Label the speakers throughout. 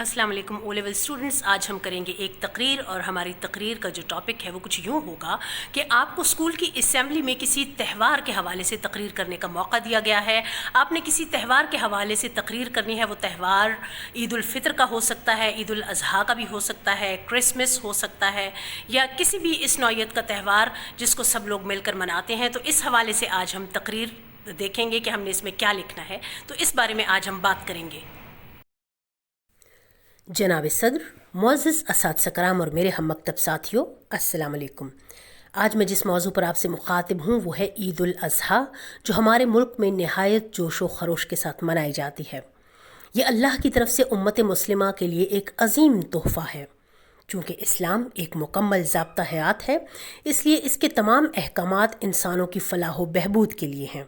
Speaker 1: السلام علیکم O level students, آج ہم کریں گے ایک تقریر، اور ہماری تقریر کا جو ٹاپک ہے وہ کچھ یوں ہوگا کہ آپ کو اسکول کی اسمبلی میں کسی تہوار کے حوالے سے تقریر کرنے کا موقع دیا گیا ہے۔ آپ نے کسی تہوار کے حوالے سے تقریر کرنی ہے۔ وہ تہوار عید الفطر کا ہو سکتا ہے، عید الاضحیٰ کا بھی ہو سکتا ہے، کرسمس ہو سکتا ہے، یا کسی بھی اس نوعیت کا تہوار جس کو سب لوگ مل کر مناتے ہیں۔ تو اس حوالے سے آج ہم تقریر دیکھیں گے کہ ہم نے اس میں کیا لکھنا ہے، تو اس بارے میں آج ہم بات کریں گے۔
Speaker 2: جناب صدر، معزز اساتذہ کرام اور میرے ہم مکتب ساتھیوں، السلام علیکم۔ آج میں جس موضوع پر آپ سے مخاطب ہوں وہ ہے عید الاضحیٰ، جو ہمارے ملک میں نہایت جوش و خروش کے ساتھ منائی جاتی ہے۔ یہ اللہ کی طرف سے امت مسلمہ کے لیے ایک عظیم تحفہ ہے۔ چونکہ اسلام ایک مکمل ضابطہ حیات ہے، اس لیے اس کے تمام احکامات انسانوں کی فلاح و بہبود کے لیے ہیں۔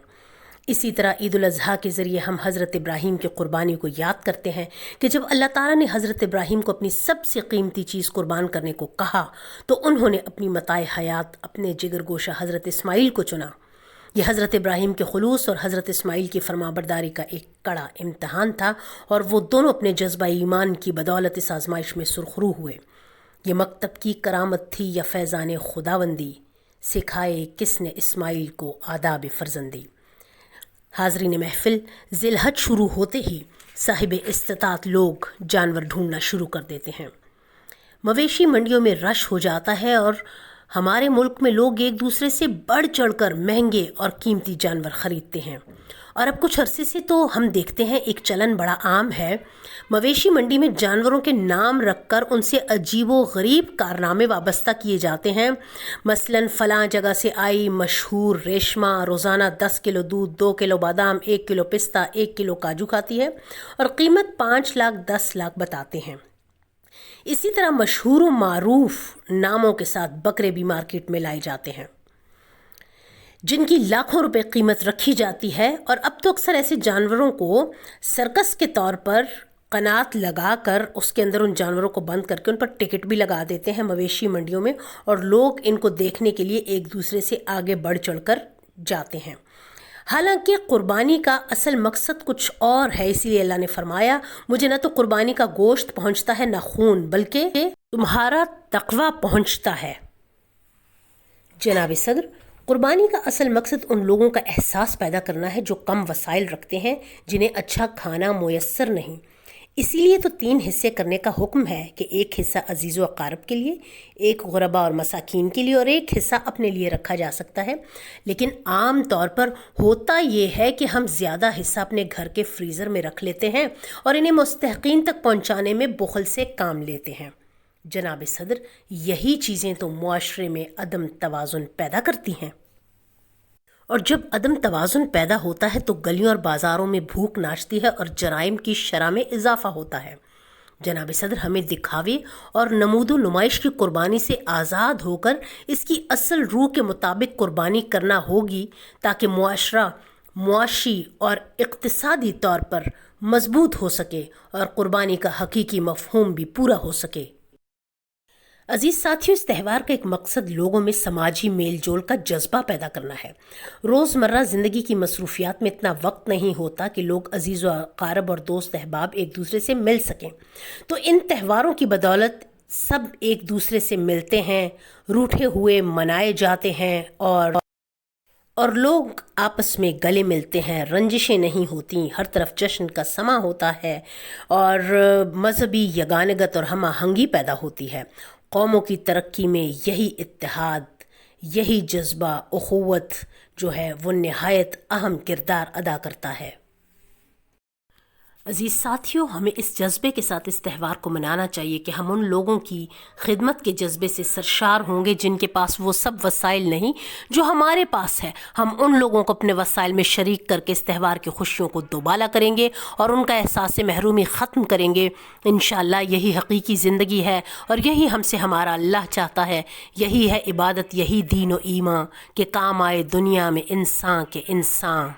Speaker 2: اسی طرح عید الاضحیٰ کے ذریعے ہم حضرت ابراہیم کی قربانی کو یاد کرتے ہیں کہ جب اللہ تعالیٰ نے حضرت ابراہیم کو اپنی سب سے قیمتی چیز قربان کرنے کو کہا تو انہوں نے اپنی متاع حیات اپنے جگر گوشہ حضرت اسماعیل کو چنا۔ یہ حضرت ابراہیم کے خلوص اور حضرت اسماعیل کی فرمانبرداری کا ایک کڑا امتحان تھا، اور وہ دونوں اپنے جذبہ ایمان کی بدولت اس آزمائش میں سرخرو ہوئے۔ یہ مکتب کی کرامت تھی یا فیضان خداوندی، سکھائے کس نے اسماعیل کو آداب فرزندی۔ حاضرین محفل، ذی الحج شروع ہوتے ہی صاحب استطاعت لوگ جانور ڈھونڈنا شروع کر دیتے ہیں۔ مویشی منڈیوں میں رش ہو جاتا ہے، اور ہمارے ملک میں لوگ ایک دوسرے سے بڑھ چڑھ کر مہنگے اور قیمتی جانور خریدتے ہیں۔ اور اب کچھ عرصے سے تو ہم دیکھتے ہیں ایک چلن بڑا عام ہے، مویشی منڈی میں جانوروں کے نام رکھ کر ان سے عجیب و غریب کارنامے وابستہ کیے جاتے ہیں۔ مثلاً فلاں جگہ سے آئی مشہور ریشمہ روزانہ 10 کلو دودھ، 2 کلو بادام، 1 کلو پستہ، 1 کلو کاجو کھاتی ہے، اور قیمت 5 لاکھ 10 لاکھ بتاتے ہیں۔ اسی طرح مشہور و معروف ناموں کے ساتھ بکرے بھی مارکیٹ میں لائے جاتے ہیں جن کی لاکھوں روپے قیمت رکھی جاتی ہے۔ اور اب تو اکثر ایسے جانوروں کو سرکس کے طور پر قنات لگا کر اس کے اندر ان جانوروں کو بند کر کے ان پر ٹکٹ بھی لگا دیتے ہیں مویشی منڈیوں میں، اور لوگ ان کو دیکھنے کے لیے ایک دوسرے سے آگے بڑھ چڑھ کر جاتے ہیں۔ حالانکہ قربانی کا اصل مقصد کچھ اور ہے، اسی لیے اللہ نے فرمایا، مجھے نہ تو قربانی کا گوشت پہنچتا ہے نہ خون، بلکہ تمہارا تقویٰ پہنچتا ہے۔ جناب صدر، قربانی کا اصل مقصد ان لوگوں کا احساس پیدا کرنا ہے جو کم وسائل رکھتے ہیں، جنہیں اچھا کھانا میسر نہیں۔ اسی لیے تو 3 حصے کرنے کا حکم ہے کہ 1 حصہ عزیز و اقارب کے لیے، 1 غربا اور مساکین کے لیے، اور 1 حصہ اپنے لیے رکھا جا سکتا ہے۔ لیکن عام طور پر ہوتا یہ ہے کہ ہم زیادہ حصہ اپنے گھر کے فریزر میں رکھ لیتے ہیں اور انہیں مستحقین تک پہنچانے میں بخل سے کام لیتے ہیں۔ جناب صدر، یہی چیزیں تو معاشرے میں عدم توازن پیدا کرتی ہیں، اور جب عدم توازن پیدا ہوتا ہے تو گلیوں اور بازاروں میں بھوک ناچتی ہے اور جرائم کی شرح میں اضافہ ہوتا ہے۔ جناب صدر، ہمیں دکھاوے اور نمود و نمائش کی قربانی سے آزاد ہو کر اس کی اصل روح کے مطابق قربانی کرنا ہوگی، تاکہ معاشرہ معاشی اور اقتصادی طور پر مضبوط ہو سکے اور قربانی کا حقیقی مفہوم بھی پورا ہو سکے۔ عزیز ساتھیوں، اس تہوار کا ایک مقصد لوگوں میں سماجی میل جول کا جذبہ پیدا کرنا ہے۔ روزمرہ زندگی کی مصروفیات میں اتنا وقت نہیں ہوتا کہ لوگ عزیز و اقارب اور دوست احباب ایک دوسرے سے مل سکیں، تو ان تہواروں کی بدولت سب ایک دوسرے سے ملتے ہیں، روٹھے ہوئے منائے جاتے ہیں، اور لوگ آپس میں گلے ملتے ہیں، رنجشیں نہیں ہوتی، ہر طرف جشن کا سما ہوتا ہے، اور مذہبی یگانگت اور ہم آہنگی پیدا ہوتی ہے۔ قوموں کی ترقی میں یہی اتحاد، یہی جذبہ اخوت جو ہے وہ نہایت اہم کردار ادا کرتا ہے۔ عزیز ساتھیوں، ہمیں اس جذبے کے ساتھ اس تہوار کو منانا چاہیے کہ ہم ان لوگوں کی خدمت کے جذبے سے سرشار ہوں گے جن کے پاس وہ سب وسائل نہیں جو ہمارے پاس ہے۔ ہم ان لوگوں کو اپنے وسائل میں شریک کر کے اس تہوار کی خوشیوں کو دوبالا کریں گے اور ان کا احساس محرومی ختم کریں گے۔ انشاءاللہ یہی حقیقی زندگی ہے، اور یہی ہم سے ہمارا اللہ چاہتا ہے۔ یہی ہے عبادت، یہی دین و ایمان، کہ کام آئے دنیا میں انسان کے انسان۔